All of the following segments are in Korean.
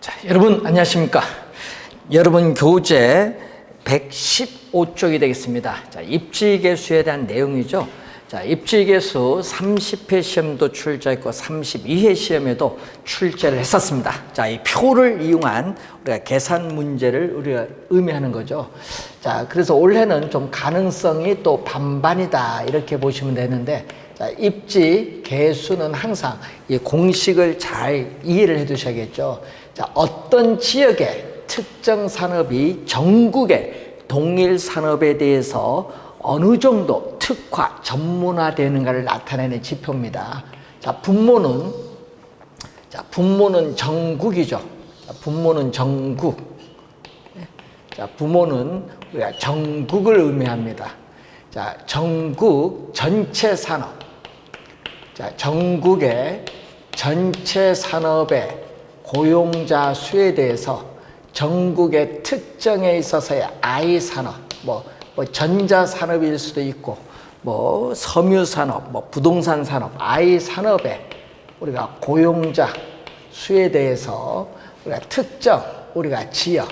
자, 여러분 안녕하십니까? 여러분 교재 115쪽이 되겠습니다. 자, 입지계수에 대한 내용이죠. 자, 입지계수 30회 시험도 출제했고 32회 시험에도 출제를 했었습니다. 자, 이 표를 이용한 우리가 계산 문제를 우리가 의미하는 거죠. 자, 그래서 올해는 좀 가능성이 또 반반이다 이렇게 보시면 되는데, 자, 입지계수는 항상 이 공식을 잘 이해를 해 두셔야겠죠. 자, 어떤 지역의 특정 산업이 전국의 동일 산업에 대해서 어느 정도 특화, 전문화되는가를 나타내는 지표입니다. 자, 분모는 전국이죠. 자, 분모는 전국. 자, 부모는 우리가 전국을 의미합니다. 자, 전국 전체 산업. 자, 전국의 전체 산업의 고용자 수에 대해서 전국의 특정에 있어서의 I 산업, 뭐 전자산업일 수도 있고, 뭐 섬유산업, 뭐 부동산 산업, I 산업의 우리가 고용자 수에 대해서 우리가 특정, 우리가 지역,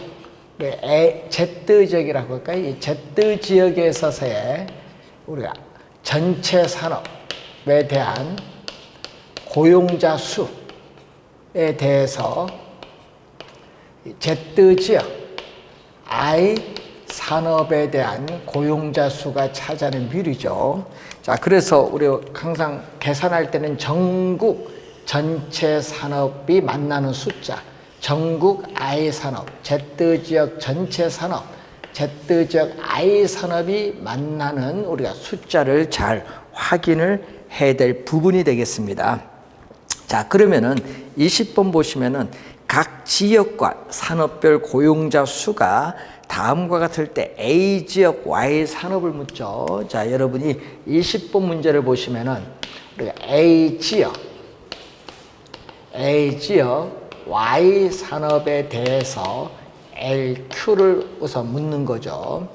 Z 지역이라고 할까요? 이 Z 지역에 있어서의 우리가 전체 산업에 대한 고용자 수에 대해서 Z 지역, I 산업에 대한 고용자 수가 차지하는 비율이죠. 자, 그래서 우리 항상 계산할 때는 전국 전체 산업이 만나는 숫자, 전국 I 산업, Z 지역 전체 산업, Z 지역 I 산업이 만나는 우리가 숫자를 잘 확인을 해야 될 부분이 되겠습니다. 자, 그러면은 20번 보시면은 각 지역과 산업별 고용자 수가 다음과 같을 때 A 지역, Y 산업을 묻죠. 자, 여러분이 20번 문제를 보시면은 우리가 A 지역, Y 산업에 대해서 LQ를 우선 묻는 거죠.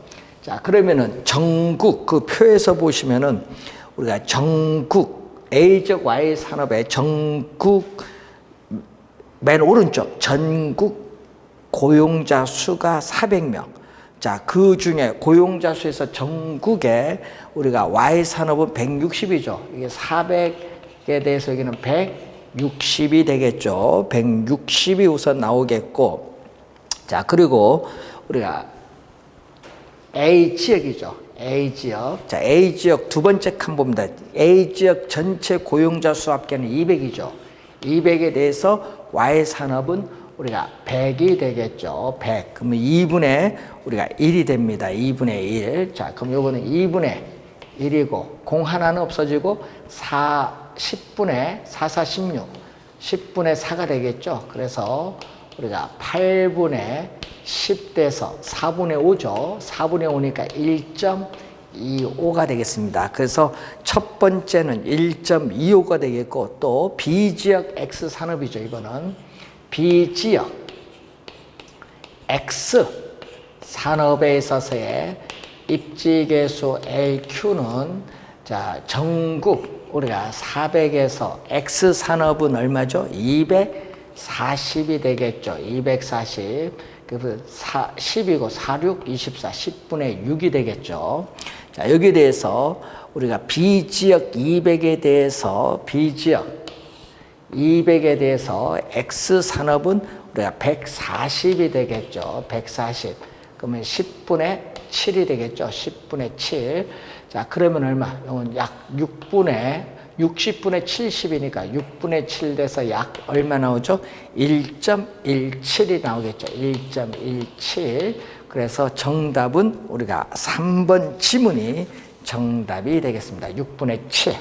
자, 그러면은 전국 그 표에서 보시면은 우리가 전국 A 지역, Y 산업의 전국 맨 오른쪽 전국 고용자 수가 400명. 자, 그 중에 고용자 수에서 전국에 우리가 Y 산업은 160이죠. 이게 400에 대해서 여기는 160이 되겠죠. 160이 우선 나오겠고. 자, 그리고 우리가 A 지역이죠. A 지역. 자, A 지역 두 번째 칸 봅니다. A 지역 전체 고용자 수 합계는 200이죠. 200에 대해서 Y 산업은 우리가 100이 되겠죠. 100. 그러면 2분의 우리가 1이 됩니다. 2분의 1. 자, 그럼 요거는 2분의 1이고, 공 하나는 없어지고, 10분의 4, 4, 16. 10분의 4가 되겠죠. 그래서 우리가 8분의 10 돼서 4분의 5죠. 4분의 5니까 1.25가 되겠습니다. 그래서 첫 번째는 1.25가 되겠고, 또 B지역 X 산업이죠. 이거는 B지역 X 산업에 있어서의 입지계수 LQ는 자, 전국 우리가 400에서 X 산업은 얼마죠? 240이 되겠죠. 240. 그래서 10이고 46, 24, 10분의 6이 되겠죠. 자, 여기에 대해서 우리가 B지역 200에 대해서 X산업은 우리가 140이 되겠죠. 140. 그러면 10분의 7이 되겠죠. 10분의 7. 자, 그러면 얼마? 약 60분의 70이니까 6분의 7 돼서 약 얼마 나오죠? 1.17이 나오겠죠. 1.17. 그래서 정답은 우리가 3번 지문이 정답이 되겠습니다. 6분의 7.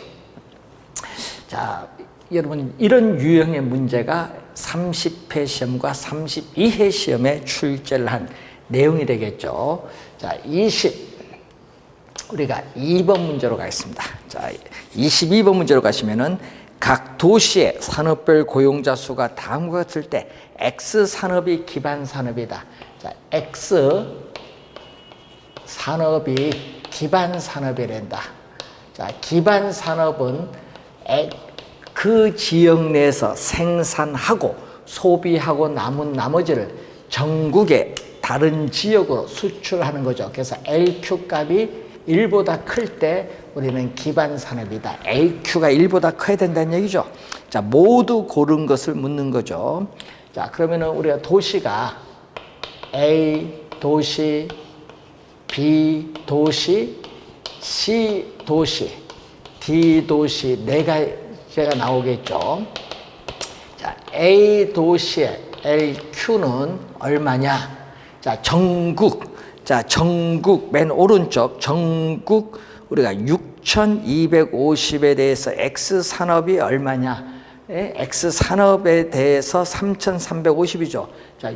자, 여러분 이런 유형의 문제가 30회 시험과 32회 시험에 출제를 한 내용이 되겠죠. 자, 우리가 2번 문제로 가겠습니다. 자, 22번 문제로 가시면은 각 도시의 산업별 고용자 수가 다음과 같을 때 X 산업이 기반 산업이다. 자, X 산업이 기반 산업이란다. 자, 기반 산업은 그 지역 내에서 생산하고 소비하고 남은 나머지를 전국의 다른 지역으로 수출하는 거죠. 그래서 LQ 값이 1보다 클 때 우리는 기반 산업이다. LQ가 1보다 커야 된다는 얘기죠. 자, 모두 고른 것을 묻는 거죠. 자, 그러면은 우리가 도시가 A 도시, B 도시, C 도시, D 도시 네 가지가 나오겠죠. 자, A 도시의 LQ는 얼마냐? 자, 전국 맨 오른쪽 전국 우리가 6,250에 대해서 X산업이 얼마냐? X산업에 대해서 3,350이죠. 자,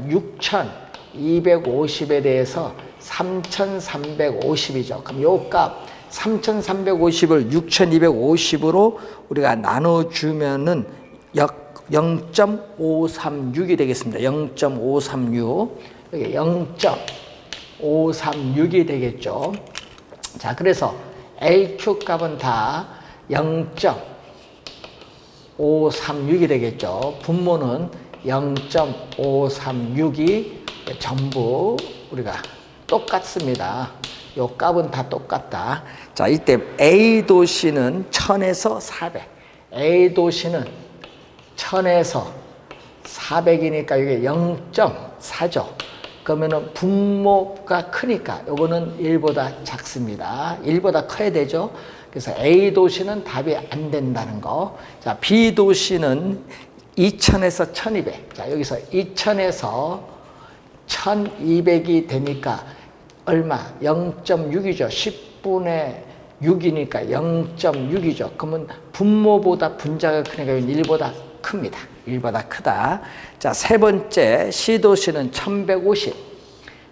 6,250에 대해서 3,350이죠. 그럼 요 값 3,350을 6,250으로 우리가 나눠주면은 0.536이 되겠습니다. 0.536. 여기 0.536이 되겠죠. 자, 그래서 LQ 값은 다 0.536이 되겠죠. 분모는 0.536이 전부 우리가 똑같습니다. 요 값은 다 똑같다. 자, 이때 A 도시는 1000에서 400. A 도시는 1000에서 400이니까 이게 0.4죠. 그러면은 분모가 크니까 요거는 1보다 작습니다. 1보다 커야 되죠. 그래서 A 도시는 답이 안 된다는 거. 자, B 도시는 2000에서 1200. 자, 여기서 2000에서 1200이 되니까 얼마? 0.6이죠. 10분의 6이니까 0.6이죠. 그러면 분모보다 분자가 크니까 1보다 큽니다. 1보다 크다. 자, 세 번째 C도시는 1150.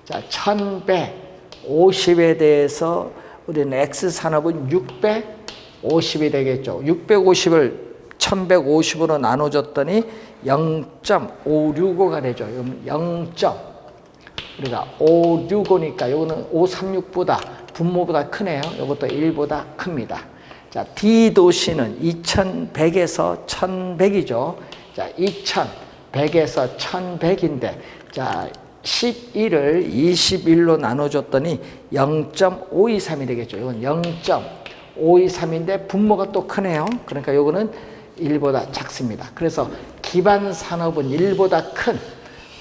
자, 1150에 대해서 우리는 X산업은 650이 되겠죠. 650을 1150으로 나눠줬더니 0.565가 되죠. 그러면 우리가 565니까 요거는 536보다 분모보다 크네요. 요것도 1보다 큽니다. 자, D도시는 2100에서 1100이죠. 자, 2100에서 1100인데, 자, 11을 21로 나눠줬더니 0.523이 되겠죠. 이건 0.523인데 분모가 또 크네요. 그러니까 요거는 1보다 작습니다. 그래서 기반 산업은 1보다 큰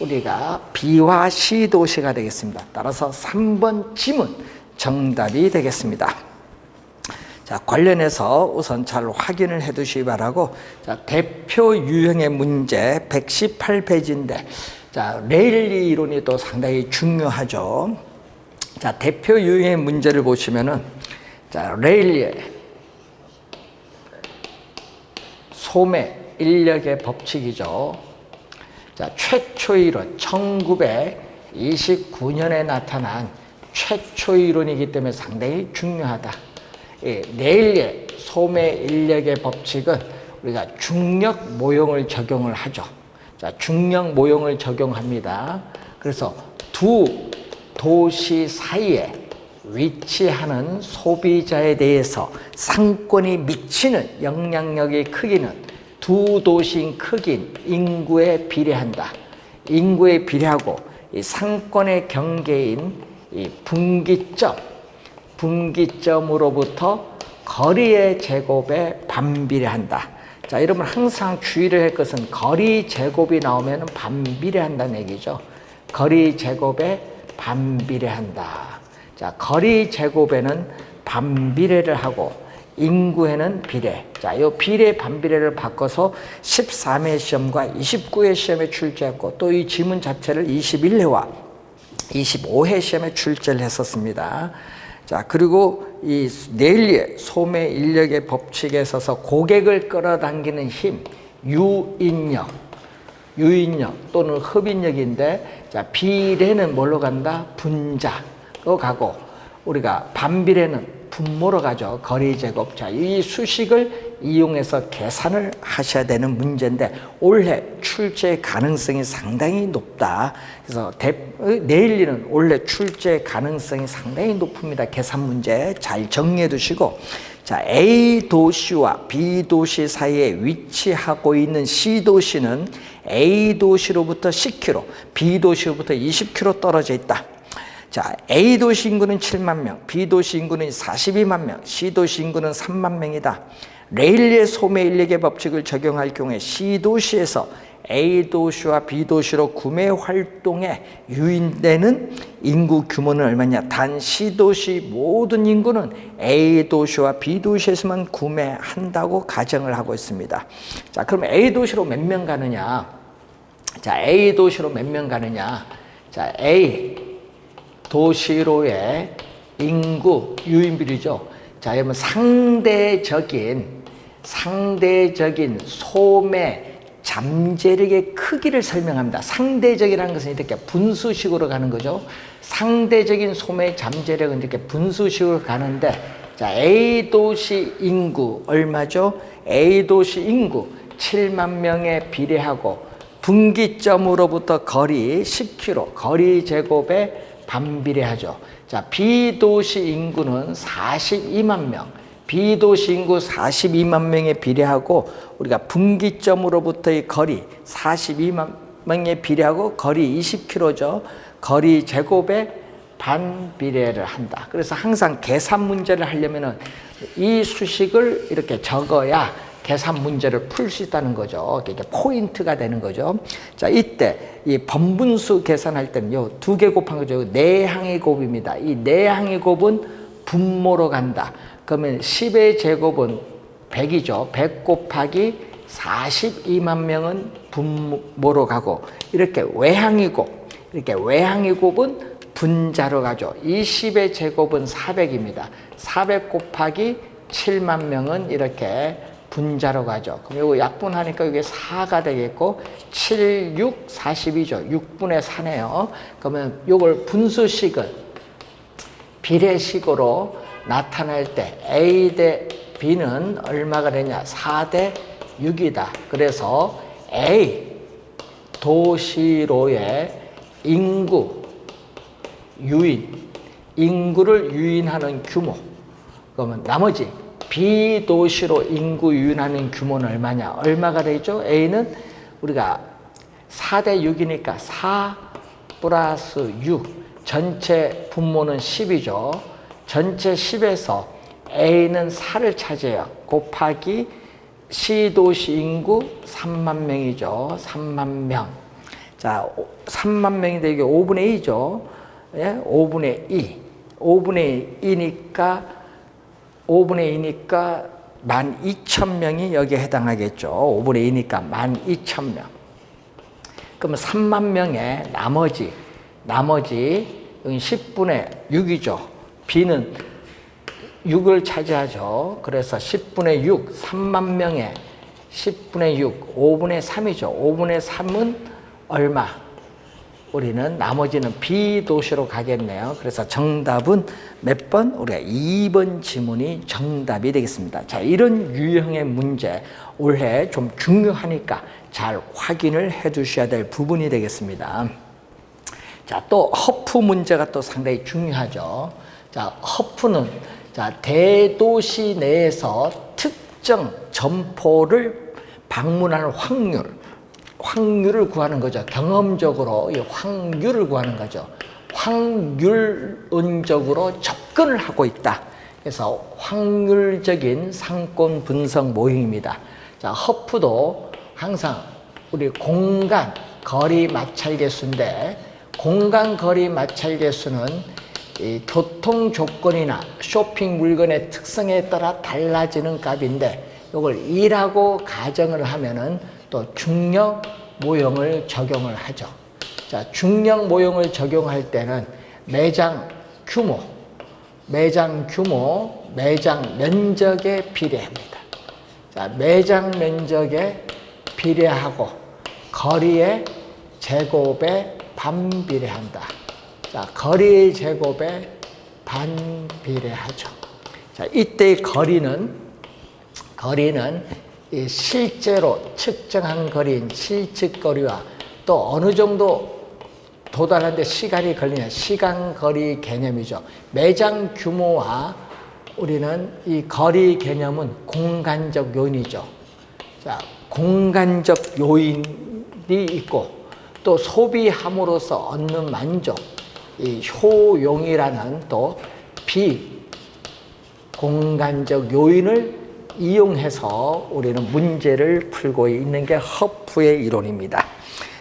우리가 B와 C 도시가 되겠습니다. 따라서 3번 지문 정답이 되겠습니다. 자, 관련해서 우선 잘 확인을 해 두시기 바라고, 자, 대표 유형의 문제 118페이지인데, 자, 레일리 이론이 또 상당히 중요하죠. 자, 대표 유형의 문제를 보시면은, 자, 레일리의 소매 인력의 법칙이죠. 자, 최초 이론 1929년에 나타난 최초 이론이기 때문에 상당히 중요하다. 레일리의 소매 인력의 법칙은 우리가 중력 모형을 적용을 하죠. 자, 중력 모형을 적용합니다. 그래서 두 도시 사이에 위치하는 소비자에 대해서 상권이 미치는 영향력의 크기는 두 도시인 크기인 인구에 비례한다. 인구에 비례하고 이 상권의 경계인 이 분기점으로부터 거리의 제곱에 반비례한다. 자, 여러분 항상 주의를 할 것은 거리 제곱이 나오면 반비례한다는 얘기죠. 거리 제곱에 반비례한다. 자, 거리 제곱에는 반비례를 하고 인구에는 비례. 자, 이 비례 반비례를 바꿔서 13회 시험과 29회 시험에 출제했고, 또 이 지문 자체를 21회와 25회 시험에 출제를 했었습니다. 자, 그리고 이 레일리의 소매 인력의 법칙에 있어서 고객을 끌어당기는 힘, 유인력 또는 흡인력인데, 자, 비례는 뭘로 간다? 분자로 가고, 우리가 반비례는 분모로 가죠. 거리 제곱. 자, 이 수식을 이용해서 계산을 하셔야 되는 문제인데 올해 출제 가능성이 상당히 높다. 그래서 내일리는 올해 출제 가능성이 상당히 높습니다. 계산 문제 잘 정리해 두시고, 자, A 도시와 B 도시 사이에 위치하고 있는 C 도시는 A 도시로부터 10km, B 도시로부터 20km 떨어져 있다. 자, A 도시 인구는 7만 명, B 도시 인구는 42만 명, C 도시 인구는 3만 명이다. 레일리의 소매 인력의 법칙을 적용할 경우에 C 도시에서 A 도시와 B 도시로 구매 활동에 유인되는 인구 규모는 얼마냐? 단 C 도시 모든 인구는 A 도시와 B 도시에서만 구매한다고 가정을 하고 있습니다. 자, 그럼 A 도시로 몇 명 가느냐? 자, A 도시로 몇 명 가느냐? 자, A 도시로의 인구 유인비율이죠. 자, 여러분 상대적인 소매 잠재력의 크기를 설명합니다. 상대적이라는 것은 이렇게 분수식으로 가는 거죠. 상대적인 소매 잠재력은 이렇게 분수식으로 가는데, 자, A 도시 인구 얼마죠? A 도시 인구 7만 명에 비례하고 분기점으로부터 거리 10km, 거리 제곱에 반비례하죠. 자, B 도시 인구는 42만 명. B 도시 인구 42만 명에 비례하고 우리가 분기점으로부터의 거리 42만 명에 비례하고 거리 20km죠. 거리 제곱에 반비례를 한다. 그래서 항상 계산 문제를 하려면은 이 수식을 이렇게 적어야 계산 문제를 풀 수 있다는 거죠. 이게 포인트가 되는 거죠. 자, 이때 이 번분수 계산할 때는 요 두 개 곱한 거죠. 내항의 곱입니다. 이 내항의 곱은 분모로 간다. 그러면 10의 제곱은 100이죠. 100 곱하기 42만 명은 분모로 가고, 이렇게 외항의 곱, 이렇게 외항의 곱은 분자로 가죠. 20의 제곱은 400입니다. 400 곱하기 7만 명은 이렇게 분자로 가죠. 그럼 이거 약분하니까 이게 4가 되겠고, 7, 6, 40이죠. 6분의 4네요. 그러면 이걸 분수식은 비례식으로 나타낼 때 A 대 B는 얼마가 되냐? 4 대 6이다. 그래서 A 도시로의 인구 유인, 인구를 유인하는 규모, 그러면 나머지 B 도시로 인구 유인하는 규모는 얼마냐? 얼마가 되죠? A는 우리가 4 대 6이니까 4 플러스 6, 전체 분모는 10이죠. 전체 10에서 A는 4를 차지해요. 곱하기 C 도시 인구 3만 명이죠. 3만 명. 자, 3만 명인데 이게 5분의 2죠. 예? 5분의 2. 5분의 2니까 12,000명이 여기에 해당하겠죠. 5분의 2니까 12,000명. 그러면 3만 명의 나머지 여기 10분의 6이죠. B는 6을 차지하죠. 그래서 10분의 6, 3만 명의 10분의 6, 5분의 3이죠. 5분의 3은 얼마? 우리는 나머지는 B 도시로 가겠네요. 그래서 정답은 몇 번? 우리가 2번 지문이 정답이 되겠습니다. 자, 이런 유형의 문제 올해 좀 중요하니까 잘 확인을 해 두셔야 될 부분이 되겠습니다. 자, 또 허프 문제가 또 상당히 중요하죠. 자, 허프는 자, 대도시 내에서 특정 점포를 방문하는 확률을 구하는 거죠. 경험적으로 이 확률을 구하는 거죠. 확률론적으로 접근을 하고 있다. 그래서 확률적인 상권 분석 모형입니다. 자, 허프도 항상 우리 공간 거리 마찰계수인데, 공간 거리 마찰계수는 이 교통 조건이나 쇼핑 물건의 특성에 따라 달라지는 값인데, 이걸 2라고 가정을 하면은 또 중력 모형을 적용을 하죠. 자, 중력 모형을 적용할 때는 매장 규모, 매장 면적에 비례합니다. 자, 매장 면적에 비례하고 거리의 제곱에 반비례한다. 자, 거리의 제곱에 반비례하죠. 자, 이때의 거리는 이 실제로 측정한 거리인 실측거리와 또 어느 정도 도달하는데 시간이 걸리냐, 시간거리 개념이죠. 매장 규모와 우리는 이 거리 개념은 공간적 요인이죠. 자, 공간적 요인 있고 또 소비함으로써 얻는 만족, 이 효용이라는 또 비공간적 요인을 이용해서 우리는 문제를 풀고 있는 게 허프의 이론입니다.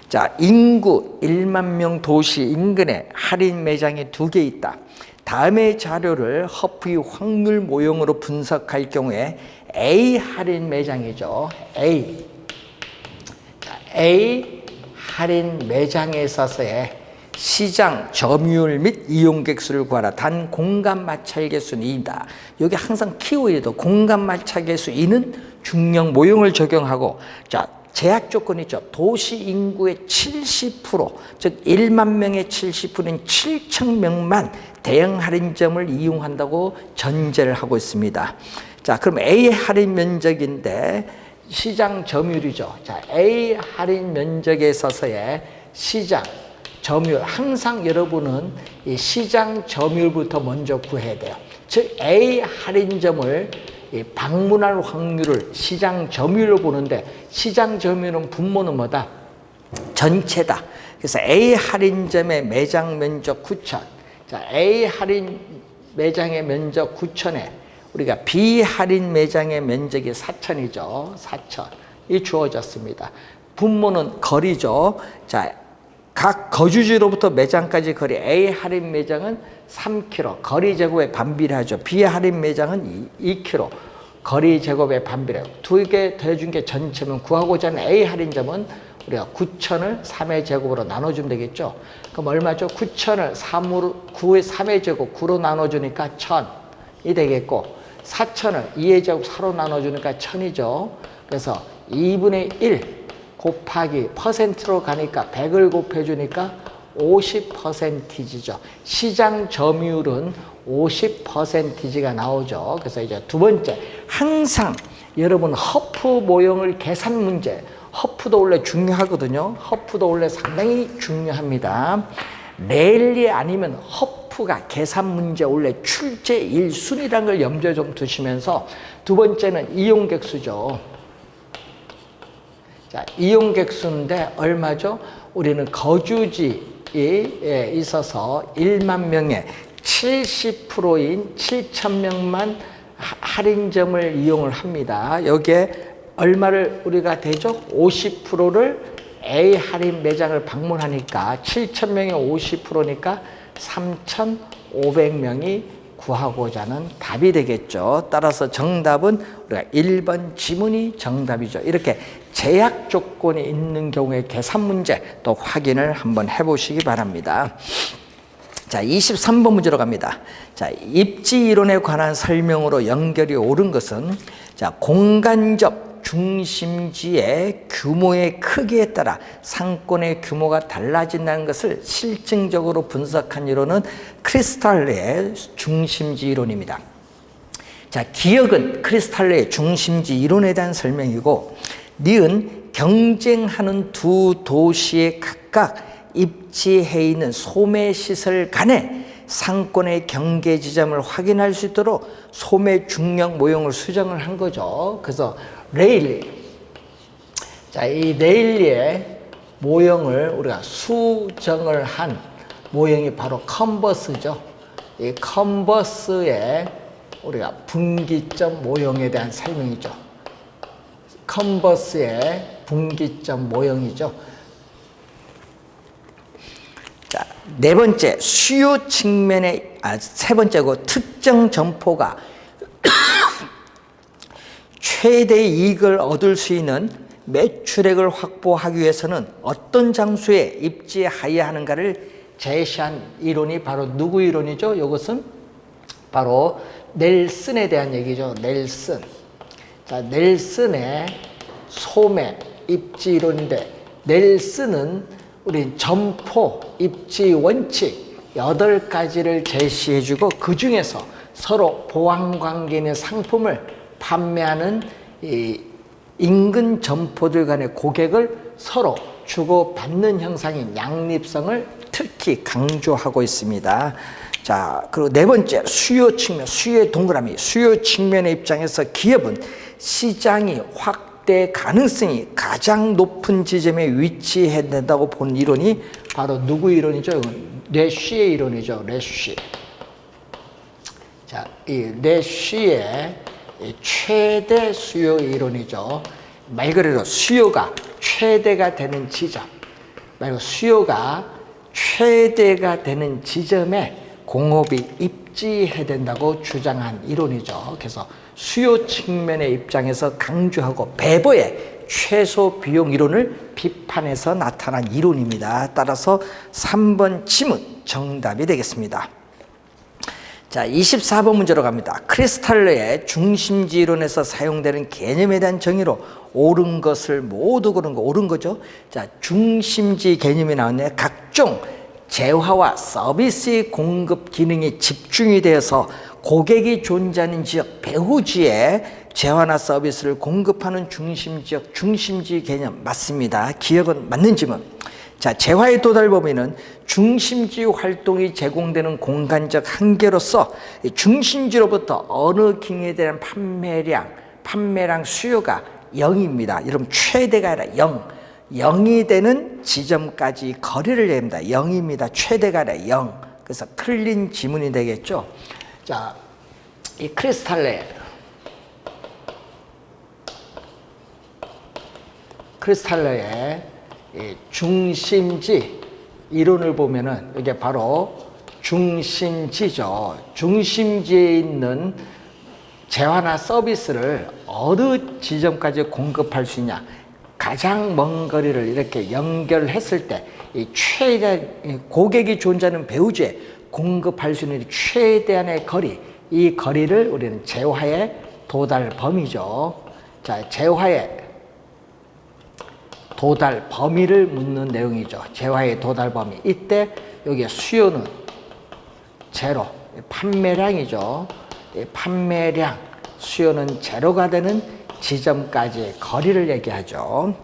자, 인구 1만 명 도시 인근에 할인 매장이 2개 있다. 다음의 자료를 허프의 확률 모형으로 분석할 경우에 A 할인 매장이죠. A 할인 매장에 있어서의 시장 점유율 및 이용객 수를 구하라. 단 공간 마찰계 수는 2이다. 여기 항상 키워드도 공간 마찰계 수 2는 중력 모형을 적용하고, 자, 제약 조건이 있죠. 도시 인구의 70%, 즉 1만 명의 70%는 7천 명만 대형 할인점을 이용한다고 전제를 하고 있습니다. 자, 그럼 A 할인 면적인데 시장 점유율이죠. 자, A 할인 면적에 있어서의 시장 점유율, 항상 여러분은 이 시장 점유율부터 먼저 구해야 돼요. 즉 A 할인점을 방문할 확률을 시장 점유율로 보는데, 시장 점유율은 분모는 뭐다? 전체다. 그래서 A 할인점의 매장 면적 9천. 자, A 할인 매장의 면적 9천에 우리가 B 할인 매장의 면적이 4천이죠. 4천이 주어졌습니다. 분모는 거리죠. 자, 각 거주지로부터 매장까지 거리, A 할인 매장은 3km, 거리 제곱에 반비례하죠. B 할인 매장은 2km, 거리 제곱에 반비례하고, 2개 더해준 게 전체면 구하고자 하는 A 할인점은 우리가 9천을 3의 제곱으로 나눠주면 되겠죠. 그럼 얼마죠? 9천을 9의 3의 제곱 9로 나눠주니까 1000이 되겠고, 4천을 2의 제곱 4로 나눠주니까 1000이죠. 그래서 2분의 1 곱하기 퍼센트로 가니까 100을 곱해주니까 50%죠. 시장 점유율은 50%가 나오죠. 그래서 이제 두 번째, 항상 여러분 허프 모형을 계산 문제, 허프도 원래 중요하거든요. 허프도 원래 상당히 중요합니다. 랠리 아니면 허프가 계산 문제 원래 출제 1순위라는 걸 염두에 좀 두시면서, 두 번째는 이용객 수죠. 자, 이용객 수인데 얼마죠? 우리는 거주지에 있어서 1만 명의 70%인 7천 명만 할인점을 이용을 합니다. 여기에 얼마를 우리가 대죠? 50%를 A 할인 매장을 방문하니까 7천 명의 50%니까 3,500명이 구하고자 하는 답이 되겠죠. 따라서 정답은 우리가 1번 지문이 정답이죠. 이렇게 제약 조건이 있는 경우에 계산 문제 또 확인을 한번 해보시기 바랍니다. 자, 23번 문제로 갑니다. 자, 입지 이론에 관한 설명으로 연결이 옳은 것은, 자, 공간적 중심지의 규모의 크기에 따라 상권의 규모가 달라진다는 것을 실증적으로 분석한 이론은 크리스탈레의 중심지 이론입니다. 자, 기억은 크리스탈레의 중심지 이론에 대한 설명이고, 니은 경쟁하는 두 도시에 각각 입지해 있는 소매시설 간의 상권의 경계 지점을 확인할 수 있도록 소매 중력 모형을 수정을 한 거죠. 그래서 레일리, 자, 이 레일리의 모형을 우리가 수정을 한 모형이 바로 컨버스죠. 이 컨버스의 우리가 분기점 모형에 대한 설명이죠. 컨버스의 분기점 모형이죠. 자, 네 번째, 수요 측면의, 세 번째고, 특정 점포가 최대 이익을 얻을 수 있는 매출액을 확보하기 위해서는 어떤 장소에 입지하여야 하는가를 제시한 이론이 바로 누구 이론이죠? 이것은 바로 넬슨에 대한 얘기죠. 넬슨. 자, 넬슨의 소매 입지 이론인데, 넬슨은 우리 점포 입지 원칙 8가지를 제시해주고, 그 중에서 서로 보완 관계 있는 상품을 판매하는 이 인근 점포들 간의 고객을 서로 주고받는 형상인 양립성을 특히 강조하고 있습니다. 자, 그리고 네 번째, 수요 측면, 수요의 동그라미, 수요 측면의 입장에서 기업은 시장이 확 확대 가능성이 가장 높은 지점에 위치해야 된다고 본 이론이 바로 누구 이론이죠? 뇌쉬의 이론이죠. 뇌쉬. 자, 이 뇌쉬의 최대 수요 이론이죠. 말 그대로 수요가 최대가 되는 지점, 말고 수요가 최대가 되는 지점에 공업이 입지해야 된다고 주장한 이론이죠. 그래서 수요 측면의 입장에서 강조하고 배보의 최소 비용 이론을 비판해서 나타난 이론입니다. 따라서 3번 지문 정답이 되겠습니다. 자, 24번 문제로 갑니다. 크리스탈러의 중심지 이론에서 사용되는 개념에 대한 정의로 옳은 것을 모두 고른 거 옳은 거죠. 자, 중심지 개념이 나왔네요. 각종 재화와 서비스의 공급 기능이 집중이 되어서 고객이 존재하는 지역 배후지에 재화나 서비스를 공급하는 중심지역, 중심지 개념 맞습니다. 기억은 맞는 지문. 자, 재화의 도달 범위는 중심지 활동이 제공되는 공간적 한계로서 중심지로부터 어느 기능에 대한 판매량 수요가 0입니다. 여러분 최대가 아니라 0. 0이 되는 지점까지 거리를 얘기합니다. 0입니다. 최대가 아니라 0. 그래서 틀린 지문이 되겠죠. 자, 이 크리스탈러의 중심지 이론을 보면은 이게 바로 중심지죠. 중심지에 있는 재화나 서비스를 어느 지점까지 공급할 수 있냐. 가장 먼 거리를 이렇게 연결했을 때 이 최대 고객이 존재하는 배후지에 공급할 수 있는 최대한의 거리, 이 거리를 우리는 재화의 도달 범위죠. 자, 재화의 도달 범위를 묻는 내용이죠. 재화의 도달 범위. 이때 여기 수요는 제로, 판매량이죠. 판매량, 수요는 제로가 되는 지점까지의 거리를 얘기하죠.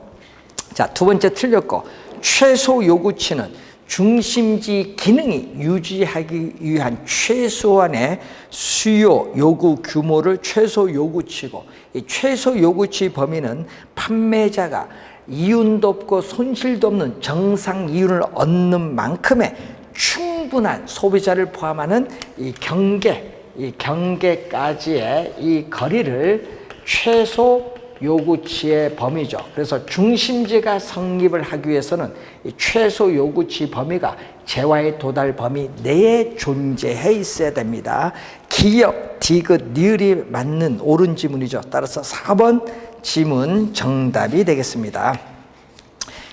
자, 두 번째 틀렸고, 최소 요구치는 중심지 기능이 유지하기 위한 최소한의 수요 요구 규모를 최소 요구치고, 이 최소 요구치 범위는 판매자가 이윤도 없고 손실도 없는 정상 이윤을 얻는 만큼의 충분한 소비자를 포함하는 이 경계까지의 이 거리를 최소 요구치의 범위죠. 그래서 중심지가 성립을 하기 위해서는 이 최소 요구치 범위가 재화의 도달 범위 내에 존재해 있어야 됩니다. 기역, 디귿, 니을이 맞는 옳은 지문이죠. 따라서 4번 지문 정답이 되겠습니다.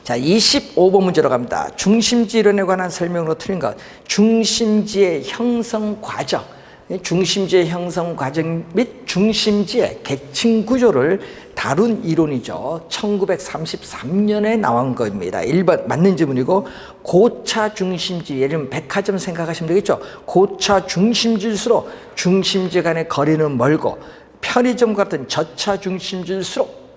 자, 25번 문제로 갑니다. 중심지 이론에 관한 설명으로 틀린 것. 중심지의 형성 과정. 중심지의 형성 과정 및 중심지의 계층 구조를 다룬 이론이죠. 1933년에 나온 겁니다. 1번 맞는 지문이고, 고차 중심지, 예를 들면 백화점 생각하시면 되겠죠. 고차 중심지일수록 중심지 간의 거리는 멀고, 편의점 같은 저차 중심지일수록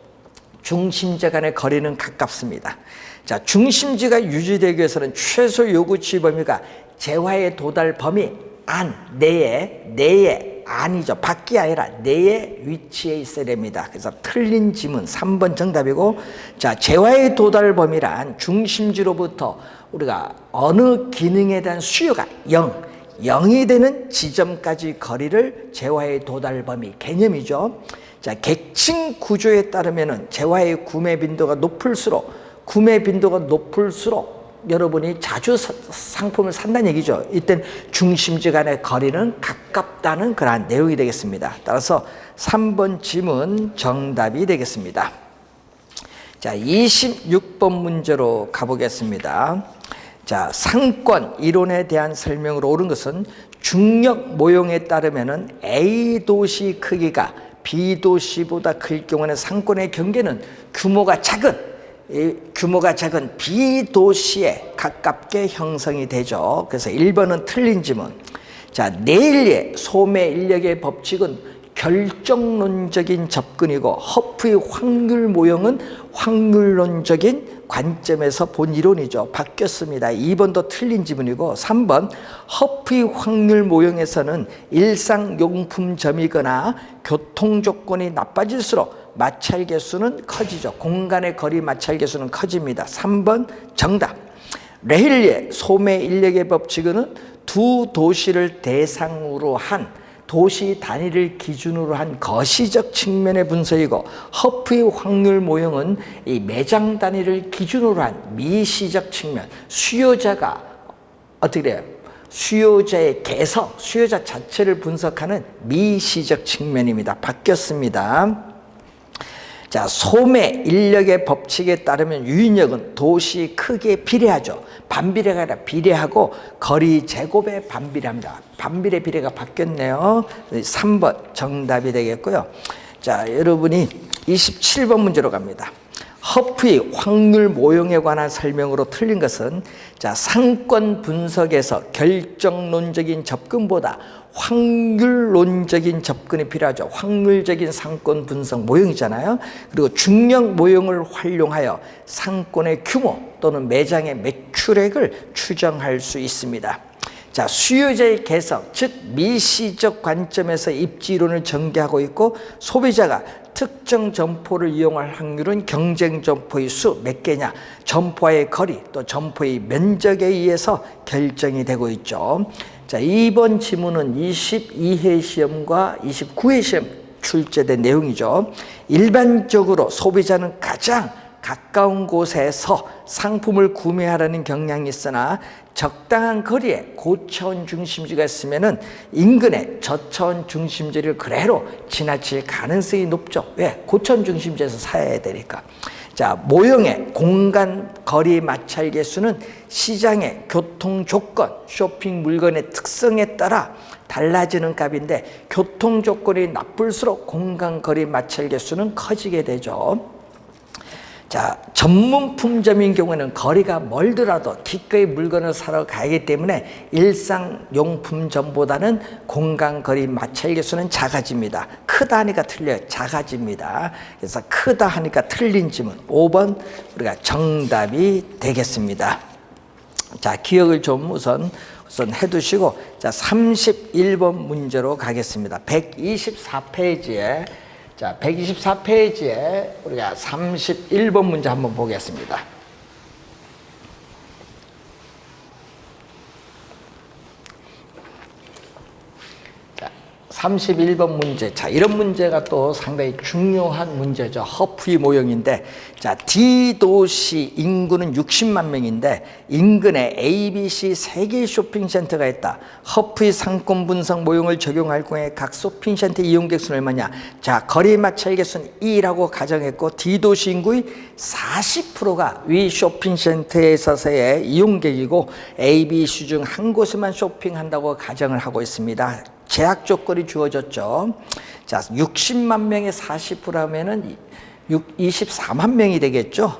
중심지 간의 거리는 가깝습니다. 자, 중심지가 유지되기 위해서는 최소 요구치 범위가 재화의 도달 범위 안, 내에 안이죠. 밖이 아니라 내에 위치해 있어야 됩니다. 그래서 틀린 지문 3번 정답이고, 자, 재화의 도달 범위란 중심지로부터 우리가 어느 기능에 대한 수요가 0이 되는 지점까지 거리를 재화의 도달 범위 개념이죠. 자, 계층 구조에 따르면은 재화의 구매 빈도가 높을수록 여러분이 자주 상품을 산다는 얘기죠. 이땐 중심지 간의 거리는 가깝다는 그러한 내용이 되겠습니다. 따라서 3번 지문 정답이 되겠습니다. 자, 26번 문제로 가보겠습니다. 자, 상권 이론에 대한 설명으로 옳은 것은 중력 모형에 따르면은 A 도시 크기가 B 도시보다 클 경우에는 상권의 경계는 규모가 작은 B 도시에 가깝게 형성이 되죠. 그래서 1번은 틀린 지문. 자, 네일리의 소매 인력의 법칙은 결정론적인 접근이고, 허프의 확률 모형은 확률론적인 관점에서 본 이론이죠. 바뀌었습니다. 2번도 틀린 지문이고 3번 허프의 확률 모형에서는 일상용품점이거나 교통조건이 나빠질수록 마찰 개수는 커지죠. 공간의 거리 마찰 개수는 커집니다. 3번 정답. 레일리의 소매 인력의 법칙은 두 도시를 대상으로 한 도시 단위를 기준으로 한 거시적 측면의 분석이고 허프의 확률 모형은 이 매장 단위를 기준으로 한 미시적 측면, 수요자가 어떻게 돼요? 수요자의 개성, 수요자 자체를 분석하는 미시적 측면입니다. 바뀌었습니다. 자, 소매 인력의 법칙에 따르면 유인력은 도시 크기에 비례하죠. 반비례가 아니라 비례하고 거리 제곱에 반비례합니다. 반비례 비례가 바뀌었네요. 3번 정답이 되겠고요. 자, 여러분이 27번 문제로 갑니다. 허프의 확률 모형에 관한 설명으로 틀린 것은 자, 상권 분석에서 결정론적인 접근보다 확률론적인 접근이 필요하죠. 확률적인 상권 분석 모형이잖아요. 그리고 중력 모형을 활용하여 상권의 규모 또는 매장의 매출액을 추정할 수 있습니다. 자, 수요자의 개성, 즉 미시적 관점에서 입지이론을 전개하고 있고 소비자가 특정 점포를 이용할 확률은 경쟁 점포의 수 몇 개냐, 점포와의 거리, 또 점포의 면적에 의해서 결정이 되고 있죠. 자, 이번 지문은 22회 시험과 29회 시험 출제된 내용이죠. 일반적으로 소비자는 가장 가까운 곳에서 상품을 구매하라는 경향이 있으나 적당한 거리에 고차원 중심지가 있으면은 인근의 저차원 중심지를 그대로 지나칠 가능성이 높죠. 왜? 고차원 중심지에서 사야 되니까. 자, 모형의 공간 거리 마찰 개수는 시장의 교통 조건, 쇼핑 물건의 특성에 따라 달라지는 값인데 교통 조건이 나쁠수록 공간 거리 마찰 개수는 커지게 되죠. 자, 전문품점인 경우에는 거리가 멀더라도 기꺼이 물건을 사러 가기 때문에 일상용품점보다는 공간거리 마찰 개수는 작아집니다. 크다 하니까 틀려요. 작아집니다. 그래서 크다 하니까 틀린 지문 5번 우리가 정답이 되겠습니다. 자, 기억을 좀 우선 해두시고 자, 31번 문제로 가겠습니다. 124페이지에 자, 124페이지에 우리가 31번 문제 한번 보겠습니다. 자, 31번 문제. 자, 이런 문제가 또 상당히 중요한 문제죠. 허프의 모형인데, 자, D도시 인구는 60만 명인데, 인근에 ABC 3개의 쇼핑센터가 있다. 허프의 상권 분석 모형을 적용할 경우에 각 쇼핑센터 이용객 수는 얼마냐? 자, 거리 마찰 개수는 2라고 가정했고, D도시 인구의 40%가 위 쇼핑센터에 있어서의 이용객이고, ABC 중 한 곳에만 쇼핑한다고 가정을 하고 있습니다. 제약 조건이 주어졌죠. 자, 60만 명의 40%라면은 24만 명이 되겠죠.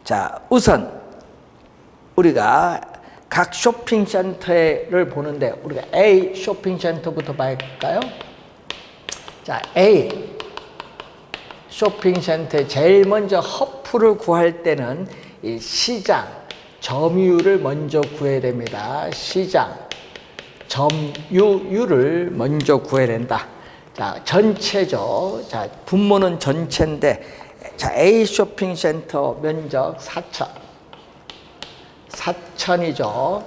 자, 우선 우리가 각 쇼핑센터를 보는데 우리가 A 쇼핑센터부터 볼까요? 자, A 쇼핑센터에 제일 먼저 허프를 구할 때는 이 시장 점유율을 먼저 구해야 됩니다. 시장 점유율을 먼저 구해야 된다. 자, 전체죠. 자, 분모는 전체인데, 자, A 쇼핑센터 면적 4,000이죠.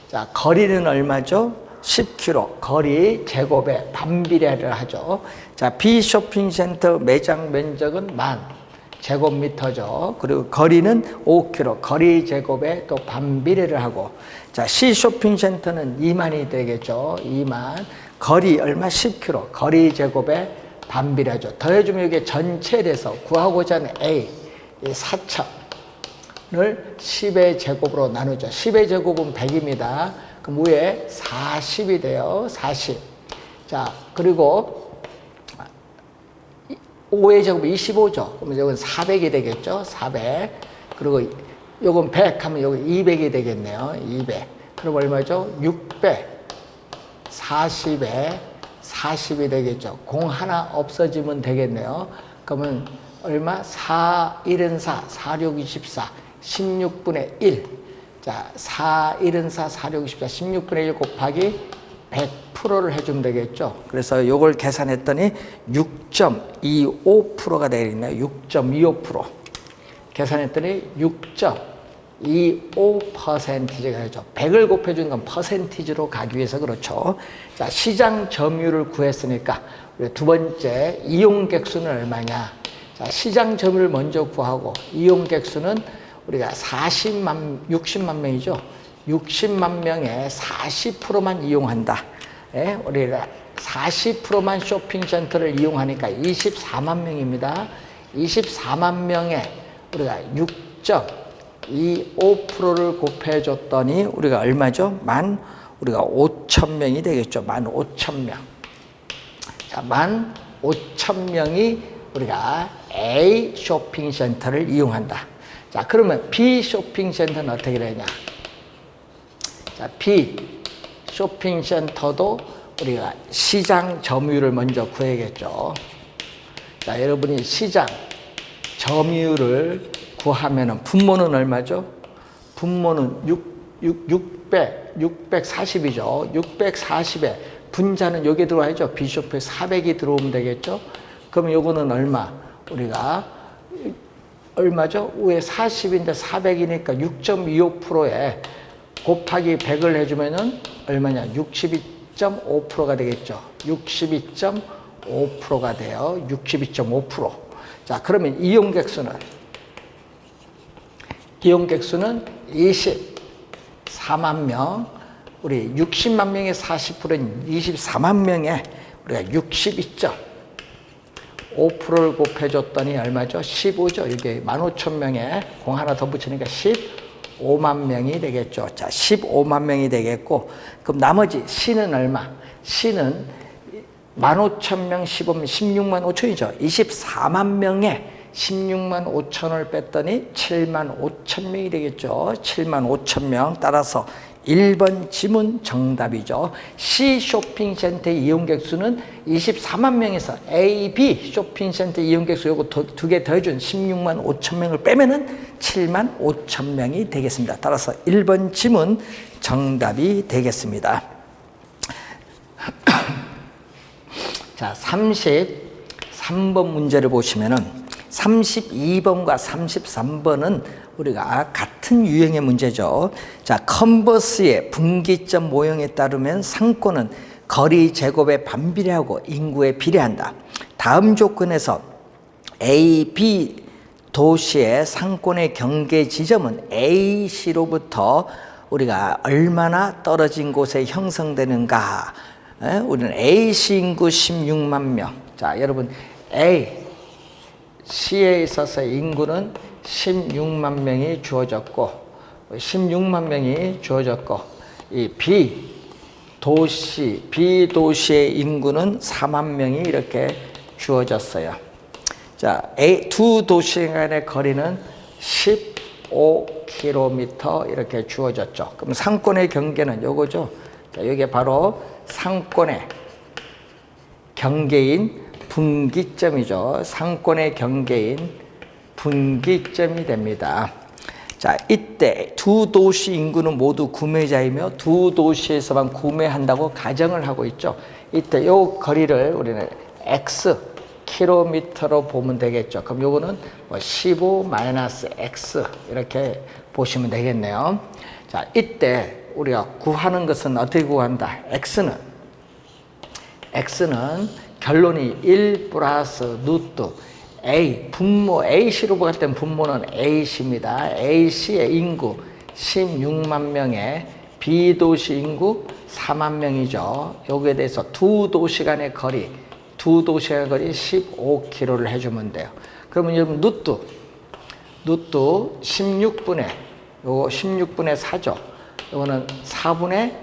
자, 거리는 얼마죠? 10km. 거리 제곱에 반비례를 하죠. 자, B 쇼핑센터 매장 면적은 10,000 제곱미터죠. 그리고 거리는 5km. 거리 제곱에 또 반비례를 하고, 자, C 쇼핑센터는 20,000이 되겠죠. 20,000. 거리 얼마? 10km. 거리 제곱에 반비례하죠. 더해주면 이게 전체에서 구하고자 하는 A, 이 4,000을 10의 제곱으로 나누죠. 10의 제곱은 100입니다. 그럼 위에 40이 돼요. 40. 자, 그리고 5의 제곱이 25죠. 그러면 이건 400이 되겠죠. 400. 그리고 요건 100 하면 여기 200이 되겠네요. 200. 그럼 얼마죠? 600. 40에 40이 되겠죠. 공 하나 없어지면 되겠네요. 그러면 얼마? 4, 1은 4, 4, 6, 24, 16분의 1. 자, 4, 1은 4, 4, 6, 24, 16분의 1 곱하기 100%를 해주면 되겠죠. 그래서 요걸 계산했더니 6.25%가 되겠네요. 6.25%. 계산했더니 6.25%가 되죠. 100을 곱해준 건 퍼센티지로 가기 위해서 그렇죠. 자, 시장 점유율을 구했으니까 우리 두 번째 이용객수는 얼마냐. 자, 시장 점유율을 먼저 구하고 이용객수는 우리가 60만 명이죠. 60만 명에 40%만 이용한다. 예? 우리가 40%만 쇼핑센터를 이용하니까 24만 명입니다. 24만 명에 우리가 6.25%를 곱해줬더니 우리가 얼마죠? 우리가 5,000명이 되겠죠. 15,000명. 자, 15,000명이 우리가 A 쇼핑센터를 이용한다. 자, 그러면 B 쇼핑센터는 어떻게 되냐? 자, B 쇼핑센터도 우리가 시장 점유율을 먼저 구해야겠죠. 자, 여러분이 시장 점유율을 구하면은 분모는 얼마죠? 분모는 640이죠. 640에 분자는 여기 들어와야죠. B 쇼핑 400이 들어오면 되겠죠. 그럼 요거는 얼마? 우리가 얼마죠? 위에 40인데 400이니까 6.25%에 곱하기 100을 해주면은 얼마냐? 62.5%가 되겠죠. 62.5%가 돼요. 62.5%. 자, 그러면 이용객수는 24만 명. 우리 60만 명의 40%는 24만 명에 우리가 62.5%를 곱해줬더니 얼마죠? 15죠. 이게 15,000명에 공 하나 더 붙이니까 15만 명이 되겠죠. 자, 15만 명이 되겠고, 그럼 나머지 C는 얼마? C는 15,000명, 15면 16만 5천이죠. 24만 명에 16만 5천을 뺐더니 7만 5천 명이 되겠죠. 7만 5천 명. 따라서 1번 지문 정답이죠. C 쇼핑센터의 이용객 수는 24만 명에서 A, B 쇼핑센터 이용객 수 요거 두 개 더해준 16만 5천 명을 빼면은 7만 5천 명이 되겠습니다. 따라서 1번 지문 정답이 되겠습니다. 자, 33번 문제를 보시면은 32번과 33번은 우리가 같은 유형의 문제죠. 자, 컨버스의 분기점 모형에 따르면 상권은 거리 제곱에 반비례하고 인구에 비례한다. 다음 조건에서 A, B 도시의 상권의 경계 지점은 A시로부터 우리가 얼마나 떨어진 곳에 형성되는가. 우리는 A시 인구 16만 명. 자, 여러분 C에 있어서 인구는 16만 명이 주어졌고, 이 B 도시의 인구는 4만 명이 이렇게 주어졌어요. 자, 두 도시 간의 거리는 15km 이렇게 주어졌죠. 그럼 상권의 경계는 요거죠. 자, 이게 바로 상권의 경계인 분기점이죠. 상권의 경계인 분기점이 됩니다. 자, 이때 두 도시 인구는 모두 구매자이며 두 도시에서만 구매한다고 가정을 하고 있죠. 이때 요 거리를 우리는 X 킬로미터로 보면 되겠죠. 그럼 요거는 15-X 이렇게 보시면 되겠네요. 자, 이때 우리가 구하는 것은 어떻게 구한다? X는 결론이 1 플러스 루트 A, 분모 A시로 볼 때는 분모는 A시입니다. A시의 인구 16만 명에 B 도시 인구 4만 명이죠. 여기에 대해서 두 도시 간의 거리 15km를 해주면 돼요. 그러면 여러분 루트 16분의 요거 16분의 4죠. 요거는 4분의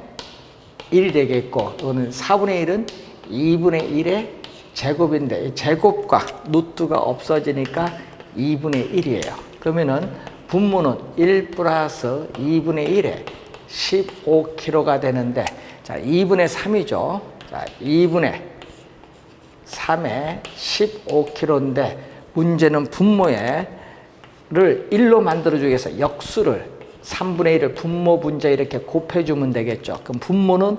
1이 되겠고, 요거는 4분의 1은 2분의 1의 제곱인데, 제곱과 루트가 없어지니까 2분의 1이에요. 그러면은 분모는 1 플러스 2분의 1에 15kg가 되는데, 자, 2분의 3이죠. 자, 2분의 3에 15kg인데, 문제는 분모를 1로 만들어주기 위해서 역수를 3분의 1을 분모 분자 이렇게 곱해주면 되겠죠. 그럼 분모는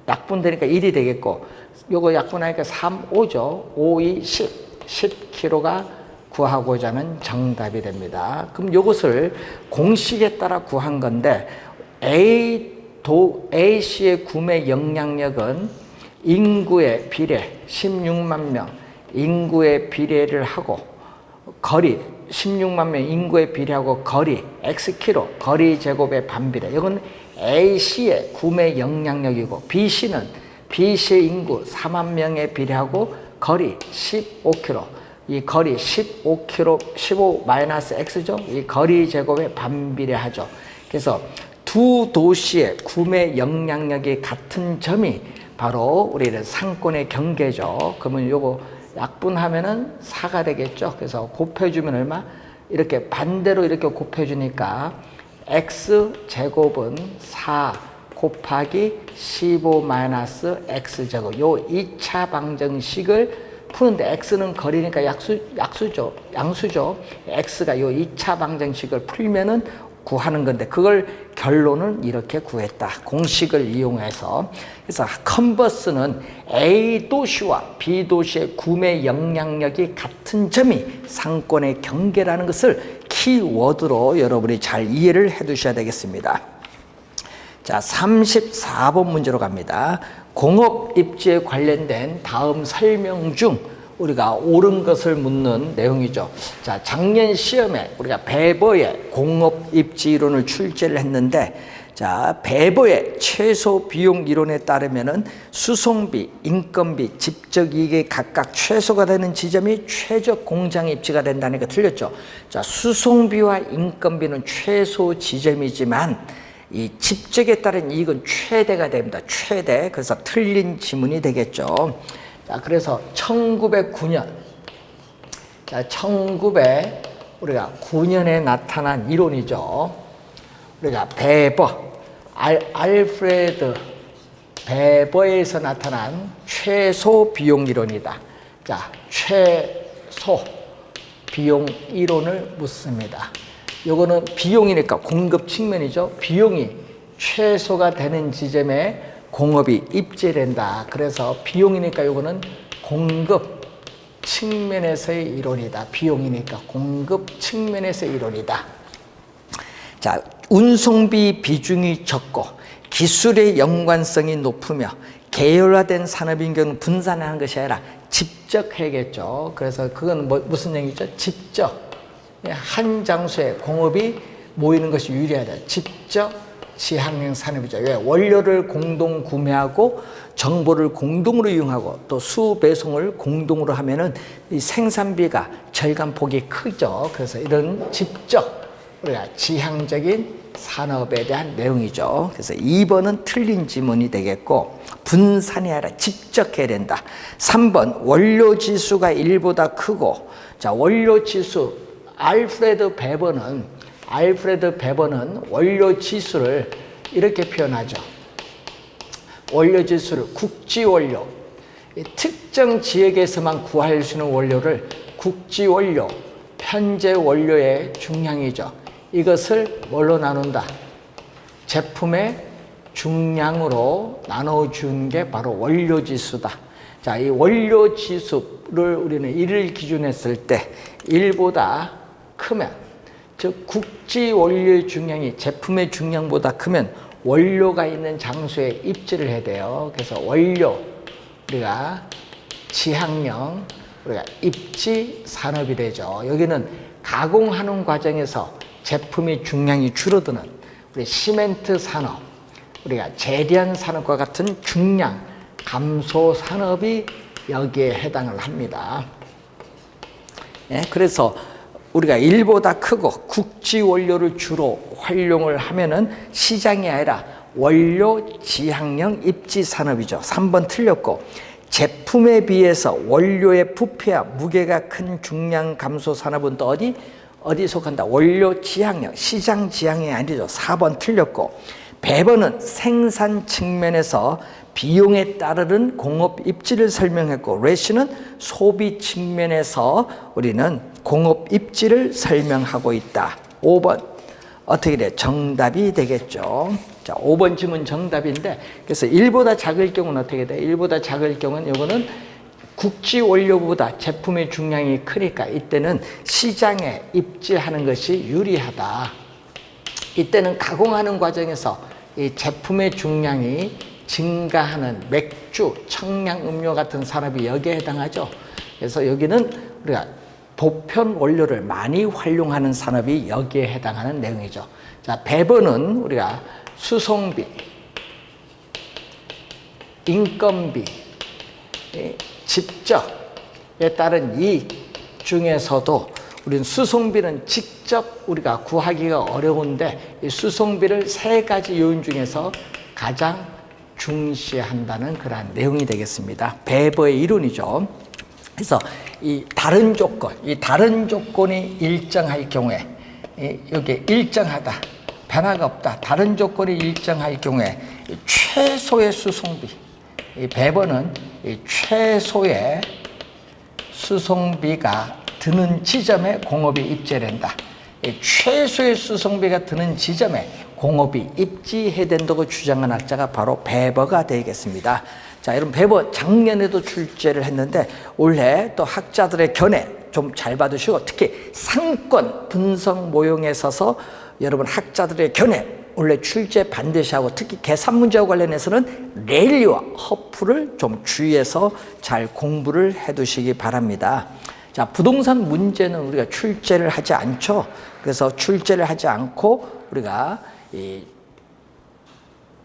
약분되니까 1이 되겠고, 요거 약분하니까 3, 5죠. 5, 2, 10. 10kg가 구하고자 하는 정답이 됩니다. 그럼 요것을 공식에 따라 구한 건데, A씨의 구매 영향력은 인구의 비례, 16만 명, 인구의 비례를 하고, 거리, 16만 명 인구에 비례하고 거리, X키로, 거리 제곱의 반비례. 이건 A씨의 구매 영향력이고, B씨의 인구 4만 명에 비례하고 거리 15km. 이 거리 15km, 15 마이너스 X죠. 이 거리 제곱에 반비례하죠. 그래서 두 도시의 구매 영향력이 같은 점이 바로 우리는 상권의 경계죠. 그러면 요거 약분하면은 4가 되겠죠. 그래서 곱해주면 얼마? 이렇게 반대로 이렇게 곱해주니까 x 제곱은 4 곱하기 15 마이너스 x 제곱. 요 2차 방정식을 푸는데 x는 거리니까 양수죠. x가 요 2차 방정식을 풀면은 구하는 건데, 그걸 결론은 이렇게 구했다. 공식을 이용해서. 그래서 컨버스는 A 도시와 B 도시의 구매 영향력이 같은 점이 상권의 경계라는 것을 키워드로 여러분이 잘 이해를 해 두셔야 되겠습니다. 자, 34번 문제로 갑니다. 공업 입지에 관련된 다음 설명 중 우리가 옳은 것을 묻는 내용이죠. 자, 작년 시험에 우리가 베버의 공업 입지 이론을 출제를 했는데, 자, 베버의 최소 비용 이론에 따르면은 수송비, 인건비, 직접 이익이 각각 최소가 되는 지점이 최적 공장 입지가 된다는 거 틀렸죠. 자, 수송비와 인건비는 최소 지점이지만 이 집적에 따른 이익은 최대가 됩니다. 최대. 그래서 틀린 지문이 되겠죠. 자, 그래서 1909년, 자, 우리가 9년에 나타난 이론이죠. 우리가 알프레드 베버에서 나타난 최소 비용 이론이다. 자, 최소 비용 이론을 묻습니다. 요거는 비용이니까 공급 측면이죠. 비용이 최소가 되는 지점에 공업이 입지된다. 그래서 비용이니까 요거는 공급 측면에서의 이론이다. 비용이니까 공급 측면에서의 이론이다. 자, 운송비 비중이 적고 기술의 연관성이 높으며 계열화된 산업인 경우는 분산하는 것이 아니라 집적해야겠죠. 그래서 그건 무슨 얘기죠? 집적. 한 장소에 공업이 모이는 것이 유리하다. 집적 지향형 산업이죠. 왜? 원료를 공동 구매하고 정보를 공동으로 이용하고 또 수배송을 공동으로 하면은 이 생산비가 절감폭이 크죠. 그래서 이런 집적, 우리가 지향적인 산업에 대한 내용이죠. 그래서 2번은 틀린 지문이 되겠고, 분산이 아니라 집적해야 된다. 3번 원료 지수가 1보다 크고, 자, 원료 지수 알프레드 베버는 원료 지수를 이렇게 표현하죠. 원료 지수를 국지 원료, 특정 지역에서만 구할 수 있는 원료를 국지 원료, 현재 원료의 중량이죠. 이것을 뭘로 나눈다? 제품의 중량으로 나눠준 게 바로 원료 지수다. 자, 이 원료 지수를 우리는 1을 기준했을 때 1보다 크면, 즉 국지 원료의 중량이 제품의 중량보다 크면 원료가 있는 장소에 입지를 해야 돼요. 그래서 원료, 우리가 지향형, 우리가 입지 산업이 되죠. 여기는 가공하는 과정에서 제품의 중량이 줄어드는 우리 시멘트 산업, 우리가 재련 산업과 같은 중량 감소 산업이 여기에 해당을 합니다. 예, 그래서 우리가 1보다 크고 국지 원료를 주로 활용을 하면은 시장이 아니라 원료 지향형 입지 산업이죠. 3번 틀렸고, 제품에 비해서 원료의 부피와 무게가 큰 중량 감소 산업은 또 어디 속한다? 원료 지향형, 시장 지향이 아니죠. 4번 틀렸고, 배번은 생산 측면에서 비용에 따르는 공업 입지를 설명했고, 레시는 소비 측면에서 우리는 공업 입지를 설명하고 있다. 5번 어떻게 돼? 정답이 되겠죠. 자, 5번 질문 정답인데, 그래서 1보다 작을 경우는 어떻게 돼? 1보다 작을 경우는 이거는 국지 원료보다 제품의 중량이 크니까 이때는 시장에 입지하는 것이 유리하다. 이때는 가공하는 과정에서 이 제품의 중량이 증가하는 맥주, 청량음료 같은 산업이 여기에 해당하죠. 그래서 여기는 우리가 보편 원료를 많이 활용하는 산업이 여기에 해당하는 내용이죠. 자, 배번은 우리가 수송비, 인건비, 직접에 따른 이익 중에서도 우리는 수송비는 직접 우리가 구하기가 어려운데, 이 수송비를 3가지 요인 중에서 가장 중시한다는 그러한 내용이 되겠습니다. 배버의 이론이죠. 그래서 이 다른 조건이 일정할 경우에, 여기 일정하다, 변화가 없다, 다른 조건이 일정할 경우에 최소의 수송비, 이 배번은 이 최소의 수송비가 드는 지점에 공업이 입지된다. 최소의 수송비가 드는 지점에 공업이 입지해야 된다고 주장한 학자가 바로 배버가 되겠습니다. 자, 여러분, 배버 작년에도 출제를 했는데 올해 또 학자들의 견해 좀 잘 받으시고, 특히 상권 분석 모형에 서서 여러분 학자들의 견해 원래 출제 반드시 하고, 특히 계산 문제와 관련해서는 레일리와 허프를 좀 주의해서 잘 공부를 해두시기 바랍니다. 자, 부동산 문제는 우리가 출제를 하지 않죠. 그래서 출제를 하지 않고 우리가 이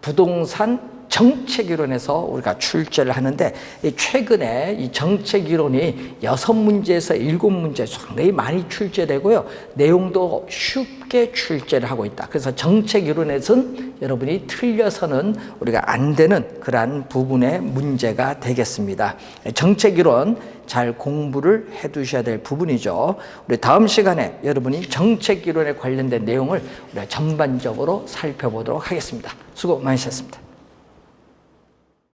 부동산 정책이론에서 우리가 출제를 하는데, 최근에 이 정책이론이 6문제에서 7문제 상당히 많이 출제되고요. 내용도 쉽게 출제를 하고 있다. 그래서 정책이론에서는 여러분이 틀려서는 우리가 안 되는 그러한 부분의 문제가 되겠습니다. 정책이론 잘 공부를 해 두셔야 될 부분이죠. 우리 다음 시간에 여러분이 정책이론에 관련된 내용을 우리가 전반적으로 살펴보도록 하겠습니다. 수고 많으셨습니다.